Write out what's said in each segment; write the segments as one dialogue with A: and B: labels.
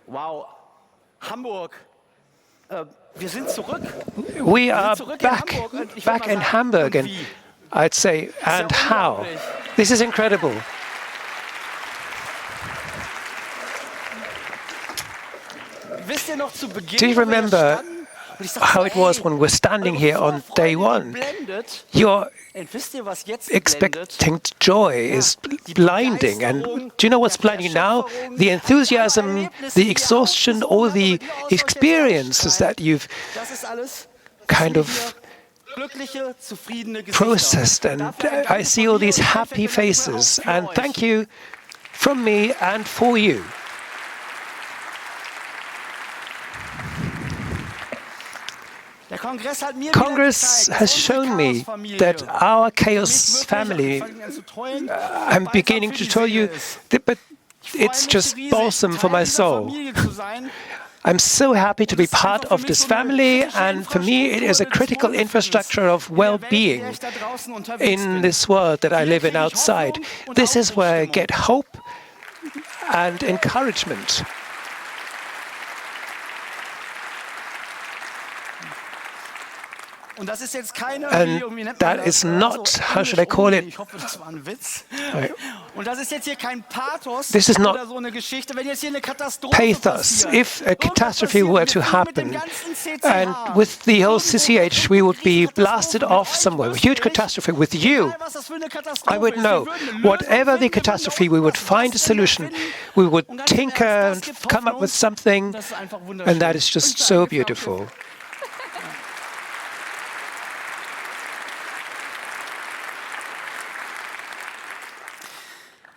A: Wow, Hamburg. Wir sind zurück.
B: We are back in Hamburg, and I'd say, and how? This is incredible. Do you remember how it was when we're standing here on day one? Your expecting joy is blinding. And do you know what's blinding now? The enthusiasm, the exhaustion, all the experiences that you've kind of processed. And I see all these happy faces. And thank you from me and for you. Congress has shown me that our chaos family, I'm beginning to tell you, but it's just balsam for my soul. I'm so happy to be part of this family, and for me it is a critical infrastructure of well-being in this world that I live in outside. This is where I get hope and encouragement. And that is not, how should I call it? This is not pathos. If a catastrophe were to happen, and with the whole CCH, we would be blasted off somewhere, a huge catastrophe with you, I would know. Whatever the catastrophe, we would find a solution. We would tinker and come up with something, and that is just so beautiful.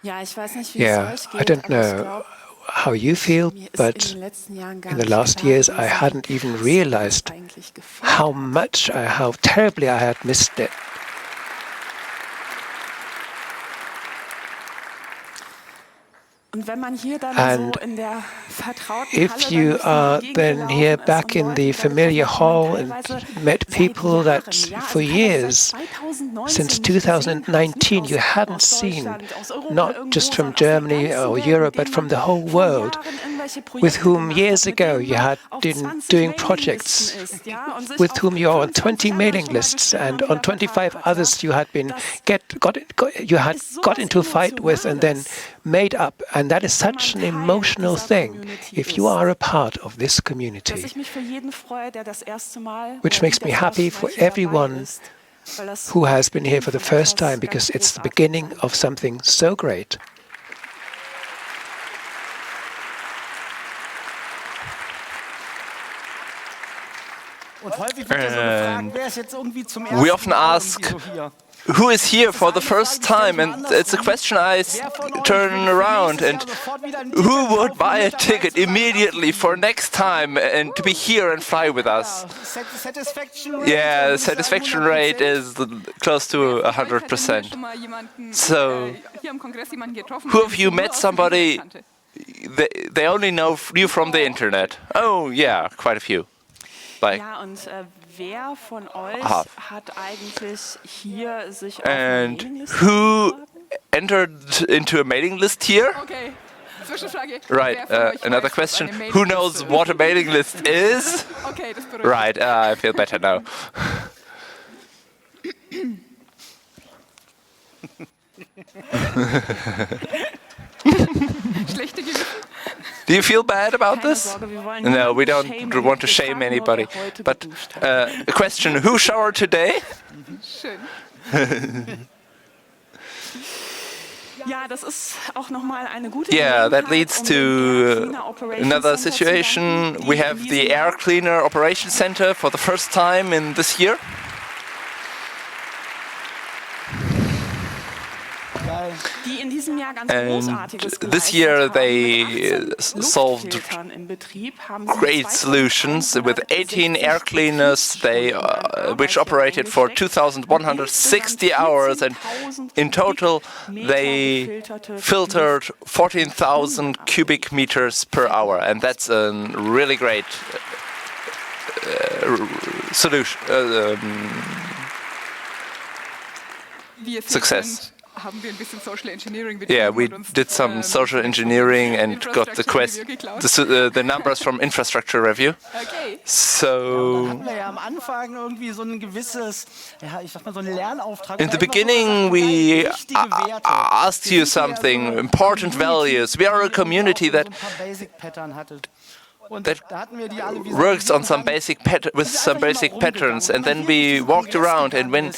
B: Yeah, I don't know how you feel, but in the last years I hadn't even realized how terribly I had missed it. And if you are then here back in the familiar hall and met people that for years, since 2019, you hadn't seen, not just from Germany or Europe, but from the whole world, with whom years ago you had been doing projects, with whom you are on 20 mailing lists, and on 25 others you had been got into a fight with and then made up. And that is such an emotional thing if you are a part of this community, which makes me happy for everyone who has been here for the first time, because it's the beginning of something so great.
C: And we often ask, who is here for the first time? And it's a question I turn around, and who would buy a ticket immediately for next time and to be here and fly with us? Yeah, the satisfaction rate is close to 100%. So, who of you met somebody they only know you from the internet? Oh yeah, quite a few. Like and who entered into a mailing list here? Right, another question. Who knows what a mailing list is? Right, I feel better now. Do you feel bad about this? No, we don't want to shame anybody. But a question, who showered today? Yeah, that leads to another situation. We have the Air Cleaner Operation Center for the first time in this year. And this year they solved great solutions with 18 air cleaners which operated for 2,160 hours, and in total they filtered 14,000 cubic meters per hour, and that's a really great solution. Success. Yeah, we did some social engineering and got the numbers from infrastructure review. So in the beginning, we asked you something, important values. We are a community that works on some basic with some basic patterns, and then we walked around, and when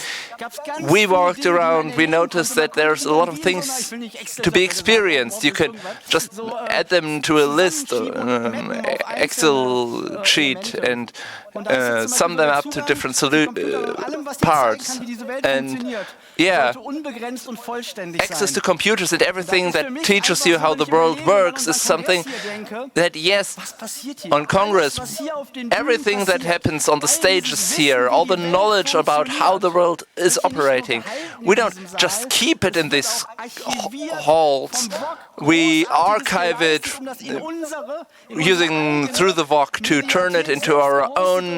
C: we walked around we noticed that there's a lot of things to be experienced. You could just add them to a list or Excel sheet and sum them up to different parts. And yeah, access to computers and everything that teaches you how the world works is something that, yes, on Congress, everything that happens on the stages here, all the knowledge about how the world is operating, we don't just keep it in these halls. We archive it through the VOC to turn it into our own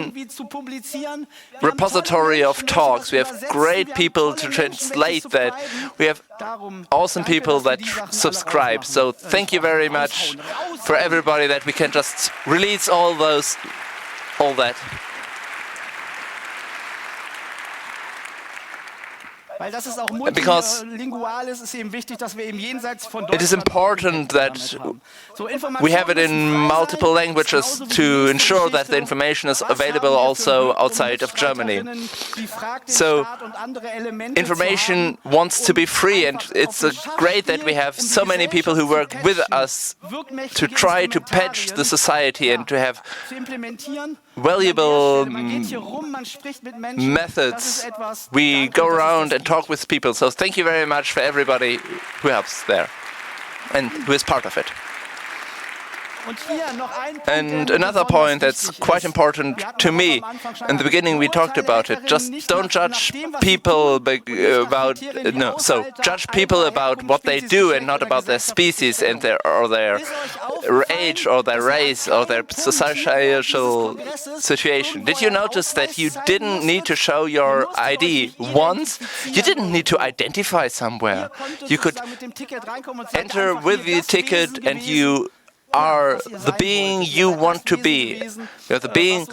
C: repository of talks. We have great people to translate that. We have awesome people that subscribe. So thank you very much for everybody that we can just release all that. Because it is important that we have it in multiple languages to ensure that the information is available also outside of Germany. So information wants to be free, and it's great that we have so many people who work with us to try to patch the society and to have valuable methods. We go around and talk with people. So thank you very much for everybody who helps there and who is part of it. And another point that's quite important to me, in the beginning we talked about it, just don't judge people judge people about what they do and not about their species and their age or their race or their social situation. Did you notice that you didn't need to show your ID once? You didn't need to identify somewhere. You could enter with the ticket and you are the being you want to be. You're the being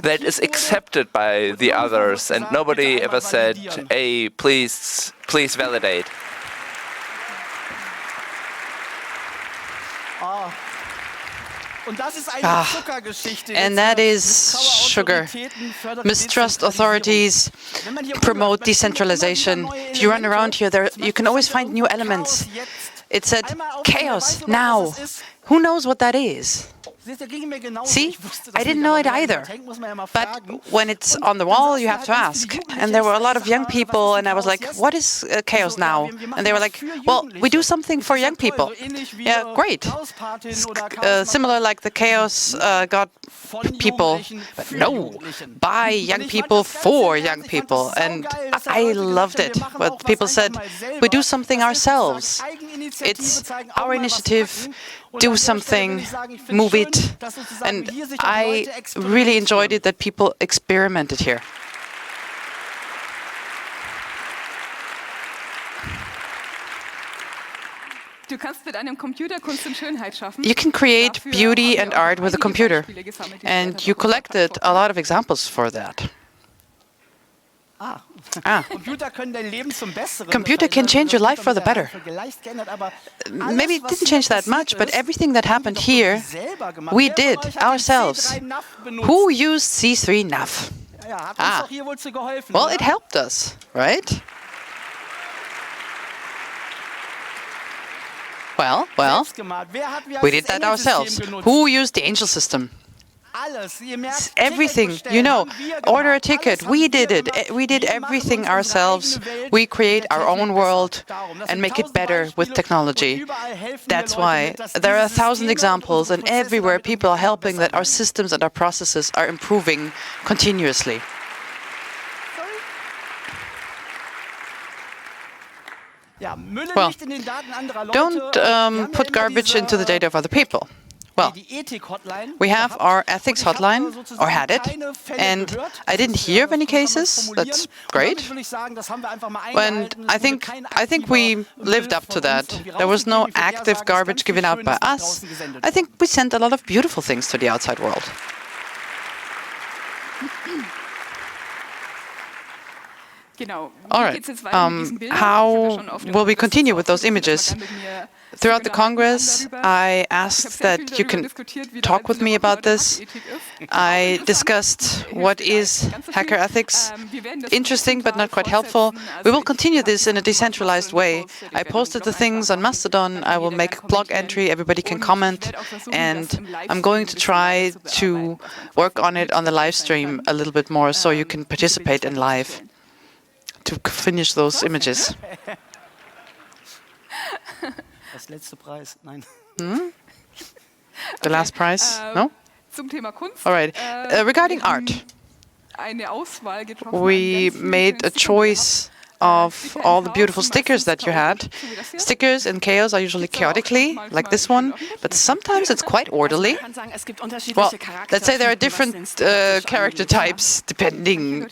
C: that is accepted by the others, and nobody ever said, hey, please validate.
D: And that is sugar. Mistrust authorities, promote decentralization. If you run around here, you can always find new elements. It said, chaos, now. Who knows what that is? See, I didn't know it either. But when it's on the wall, you have to ask. And there were a lot of young people, and I was like, what is chaos now? And they were like, well, we do something for young people. Yeah, great. Similar like the chaos got people. But no, by young people for young people. And I loved it. But people said, we do something ourselves. It's our initiative. Do something, move it. And I really enjoyed it that people experimented here. You can create beauty and art with a computer. And you collected a lot of examples for that. Computer can change your life for the better. Maybe it didn't change that much, but everything that happened here, we did ourselves. Who used C3 nav? Well, it helped us, right? Well, we did that ourselves. Who used the Angel system? Everything, order a ticket. We did it. We did everything ourselves. We create our own world and make it better with technology. That's why there are 1,000 examples, and everywhere people are helping that our systems and our processes are improving continuously. Well, don't put garbage into the data of other people. Well, we have our ethics hotline, or had it, and I didn't hear of any cases. That's great. And I think we lived up to that. There was no active garbage given out by us. I think we sent a lot of beautiful things to the outside world. All right. How will we continue with those images? Throughout the Congress, I asked that you can talk with me about this. I discussed what is hacker ethics. Interesting, but not quite helpful. We will continue this in a decentralized way. I posted the things on Mastodon. I will make a blog entry. Everybody can comment. And I'm going to try to work on it on the live stream a little bit more so you can participate in live to finish those images. The last prize? No? All right. Regarding art, we made a choice of all the beautiful stickers that you had. Stickers in chaos are usually chaotically, like this one, but sometimes it's quite orderly. Well, let's say there are different character types depending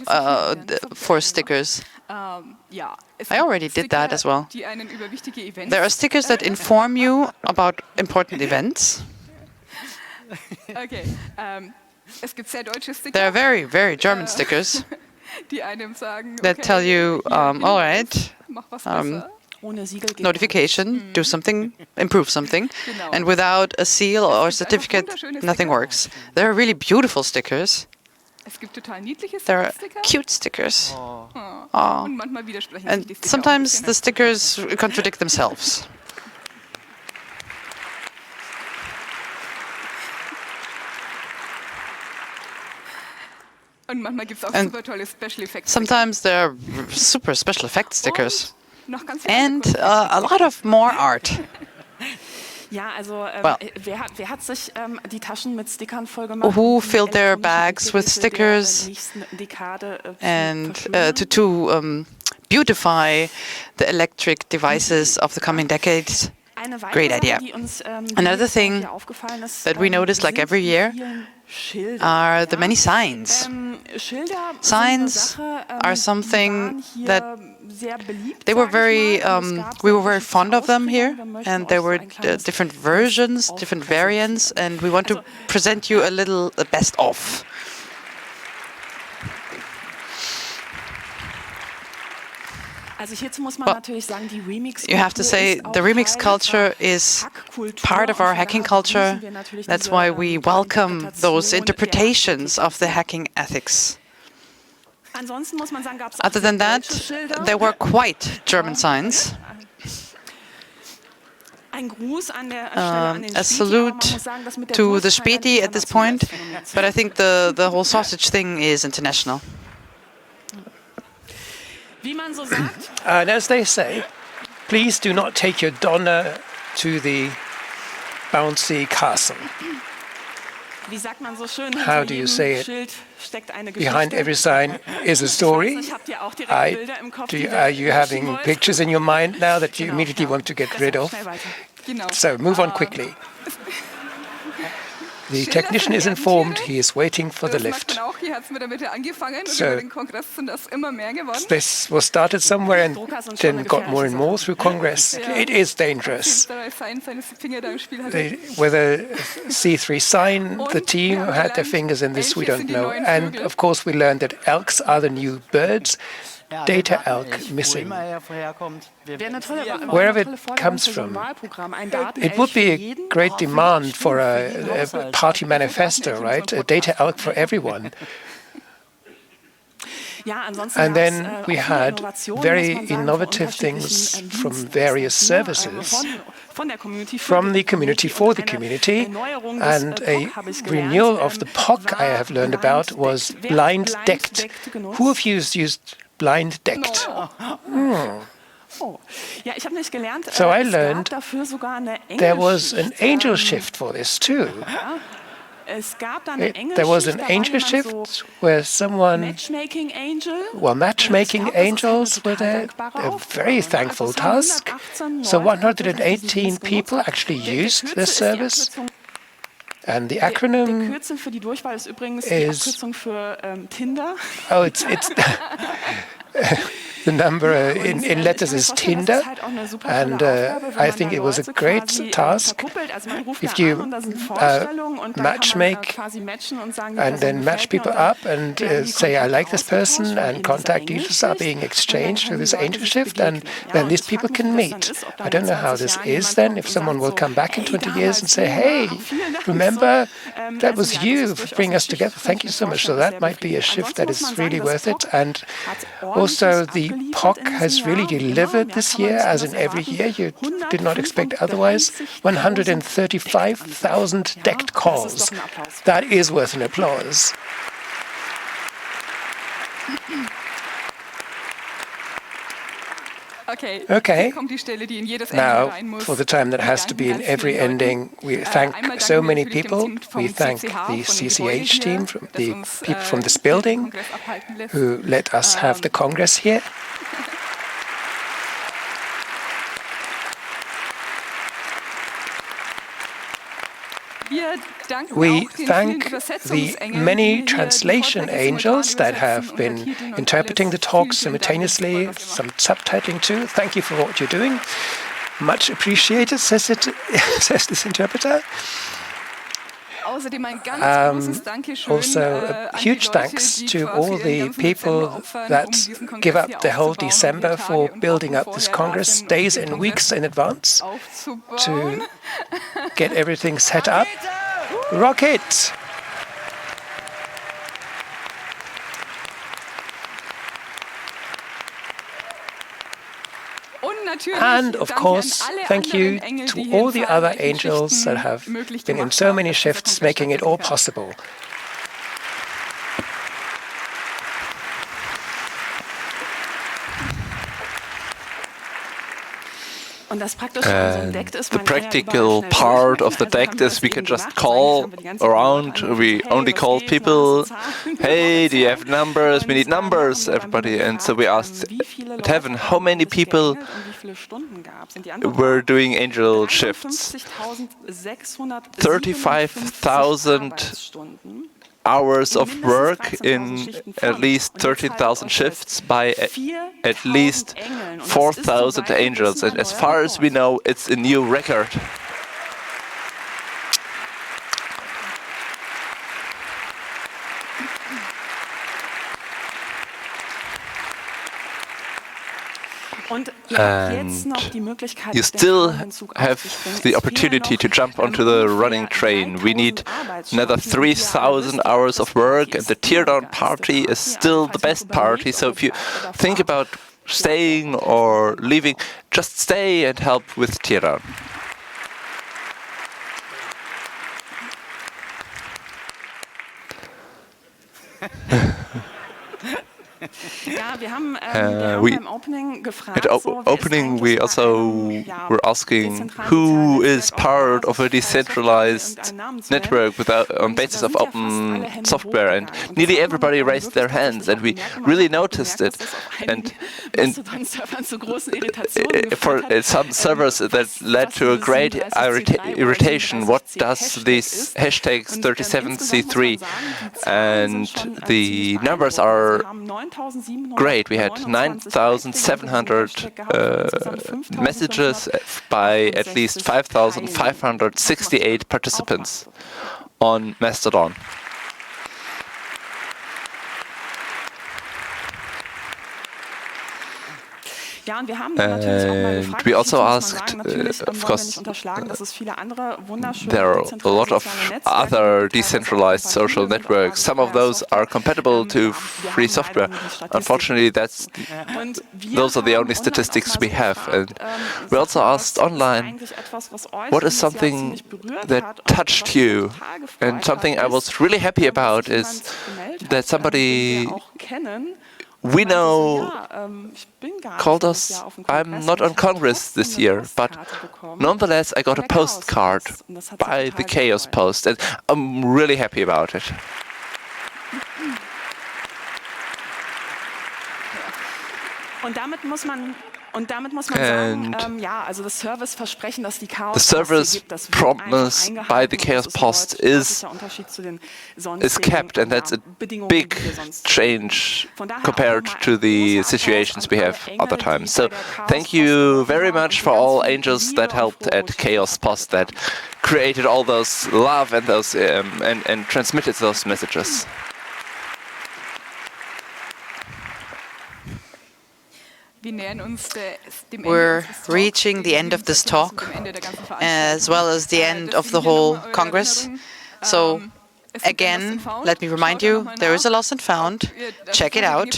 D: for stickers. I already did that as well. There are stickers that inform you about important events. There are very, very German stickers that tell you, all right, notification, do something, improve something. And without a seal or certificate, nothing works. There are really beautiful stickers. There are cute stickers. And sometimes the stickers contradict themselves. And sometimes there are super special effect stickers. And a lot of more art. Well, who filled their bags with stickers and to beautify the electric devices of the coming decades? Great idea. Another thing that we notice like every year are the many signs. Signs are something that we were very fond of them here, and there were different versions, different variants, and we want to present you a little best of. Well, you have to say the remix culture is part of our hacking culture. That's why we welcome those interpretations of the hacking ethics. Other than that, there were quite German signs. A salute to the Späti at this point, but I think the whole sausage thing is international.
B: And as they say, please do not take your Donner to the bouncy castle. How do you say it? Behind every sign is a story. Are you having pictures in your mind now that you immediately want to get rid of? So move on quickly. The technician is informed he is waiting for the lift. So this was started somewhere and then got more and more through Congress. It is dangerous. Whether C3 sign, the team had their fingers in this, we don't know. And of course we learned that elks are the new birds. Data elk missing. Wherever it comes from, it would be a great demand for a party manifesto, right? A data elk for everyone. And then we had very innovative things from various services, from the community for the community, and a renewal of the POC I have learned about was blind decked. Who of you has used blind decked? So I learned there was an angel shift for this too. There was an angel shift where someone, matchmaking angels were there, a very thankful task. So 118 people actually used this service. And the acronym is... Oh, it's the number in letters is Tinder, and I think it was a great task. If you matchmake and then match people up and say, I like this person, and contact details are being exchanged through this angel shift, and then these people can meet. I don't know how this is then, if someone will come back in 20 years and say, hey, remember, that was you for bringing us together. Thank you so much. So that might be a shift that is really worth it. And also the POC has really delivered this year, as in every year. You did not expect otherwise. 135,000 decked calls. That is worth an applause. Okay. Now, for the time that has to be in every ending, we thank so many people. We thank the CCH team, the people from this building, who let us have the Congress here. We thank the many translation angels that have been interpreting the talks simultaneously, some subtitling too. Thank you for what you're doing. Much appreciated, says this interpreter. Also, a huge thanks to all the people that give up the whole December for building up this Congress days and weeks in advance to get everything set up. Rocket! And, of course, thank you to all the other angels that have been in so many shifts, making it all possible.
C: The practical part of the DECT is we can just call around. We only called people, hey, do you have numbers? We need numbers, everybody. And so we asked Heaven, how many people were doing angel shifts? 35,000 hours of work in at least 13,000 shifts by at least 4,000 angels. And as far as we know, it's a new record. And you still have the opportunity to jump onto the running train. We need another 3,000 hours of work, and the teardown party is still the best party. So if you think about staying or leaving, just stay and help with teardown. At opening, we also were asking who is part of a decentralized network on basis of open software, and nearly everybody raised their hands, and we really noticed it. And for some servers, that led to a great irritation. What does these hashtags 37C3? And the numbers are great. We had 9,700 messages by at least 5,568 participants on Mastodon. And we also asked, of course, there are a lot of other decentralized social networks. Some of those are compatible to free software. Unfortunately, those are the only statistics we have. And we also asked online, what is something that touched you? And something I was really happy about is that somebody we know called us, I'm not on Congress this year, but nonetheless I got a postcard by the Chaos Post, and I'm really happy about it. And the service promised by the Chaos Post is kept, and that's a big change compared to the situations we have other times. So thank you very much for all angels that helped at Chaos Post, that created all those love and those and transmitted those messages.
D: We're reaching the end of this talk, as well as the end of the whole Congress. So again, let me remind you, there is a lost and found. Check it out.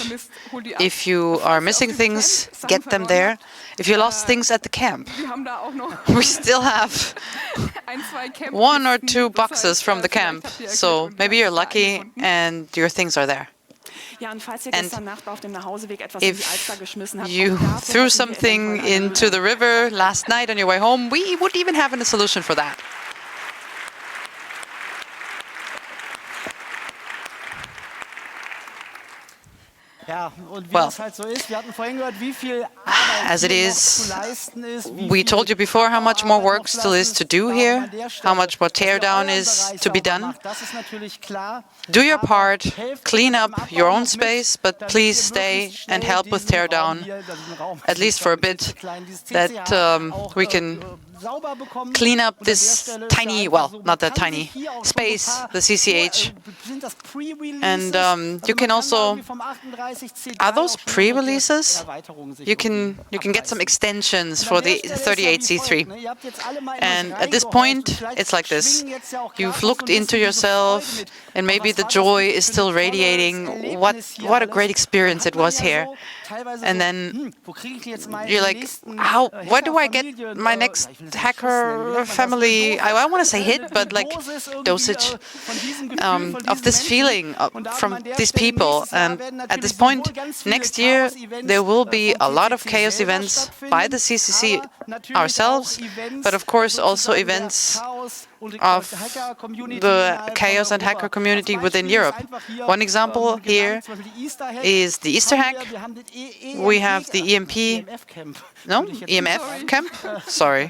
D: If you are missing things, get them there. If you lost things at the camp, we still have 1 or 2 boxes from the camp. So maybe you're lucky and your things are there. And if you threw something into the river last night on your way home, we would even have a solution for that. Well, as it is, we told you before how much more work still is to do here, how much more teardown is to be done. Do your part, clean up your own space, but please stay and help with teardown, at least for a bit, that we can clean up this tiny, well, not that tiny, space, the CCH. And you can also, are those pre-releases? You can get some extensions for the 38C3. And at this point, it's like this. You've looked into yourself, and maybe the joy is still radiating. What a great experience it was here. And then you're like, where do I get my next hacker family, I want to say hit, but like dosage of this feeling from these people? And at this point, next year, there will be a lot of chaos events by the CCC ourselves, but of course also events of the chaos and hacker community within Europe. One example here is the Easter hack. We have the EMF camp? Sorry.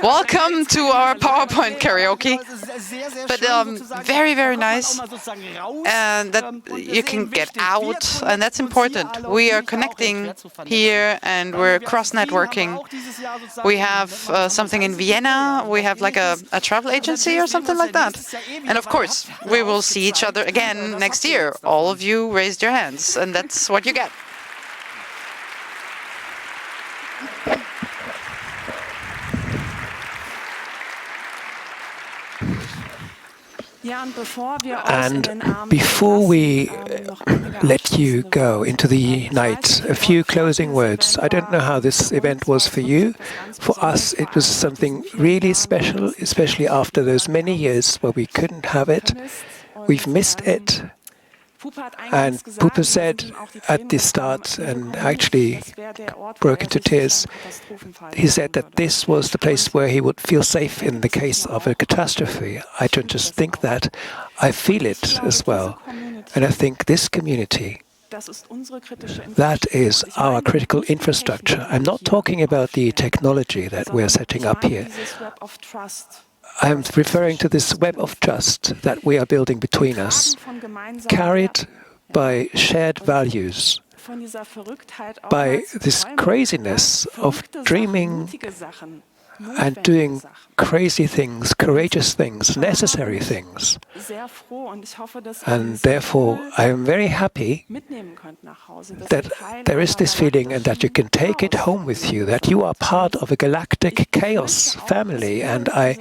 D: Welcome to our PowerPoint karaoke. But very, very nice. And that you can get out, and that's important. We are connecting here, and we're cross-networking. We have something in Vienna. We have like a travel agency or something like that. And of course, we will see each other again next year. All of you raised your hands, and that's what you get.
B: And before we let you go into the night, a few closing words. I don't know how this event was for you. For us, it was something really special, especially after those many years where we couldn't have it. We've missed it. And PUPE said at the start, and actually broke into tears, he said that this was the place where he would feel safe in the case of a catastrophe. I don't just think that, I feel it as well. And I think this community, that is our critical infrastructure. I'm not talking about the technology that we're setting up here. I'm referring to this web of trust that we are building between us, carried by shared values, by this craziness of dreaming and doing crazy things, courageous things, necessary things. And therefore, I am very happy that there is this feeling and that you can take it home with you, that you are part of a galactic chaos family. And I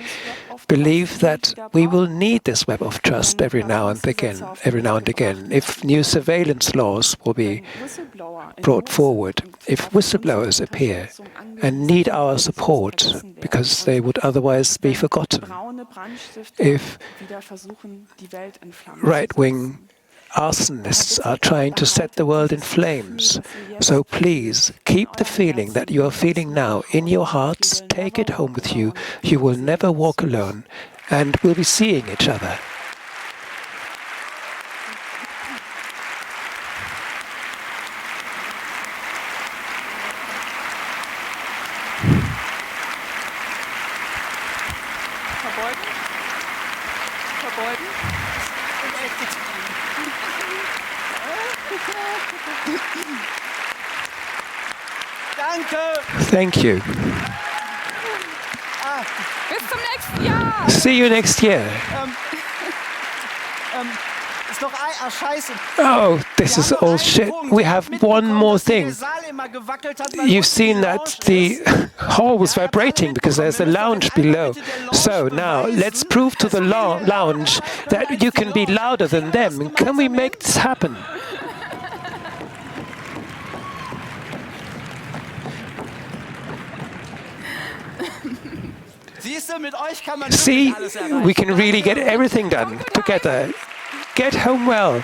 B: believe that we will need this web of trust every now and again. If new surveillance laws will be brought forward, if whistleblowers appear and need our support because they would otherwise be forgotten, if right-wing arsonists are trying to set the world in flames. So please, keep the feeling that you are feeling now in your hearts, take it home with you. You will never walk alone, and we'll be seeing each other.
A: Danke.
B: Thank you.
E: Bis zum nächsten Jahr.
B: See you next year.
A: Ist doch scheiße.
B: Oh, this is all shit. We have one more thing. You've seen that the hall was vibrating because there's a lounge below. So now let's prove to the lounge that you can be louder than them. Can we make this happen?
A: See,
B: See, we can really get everything done together. Get home well.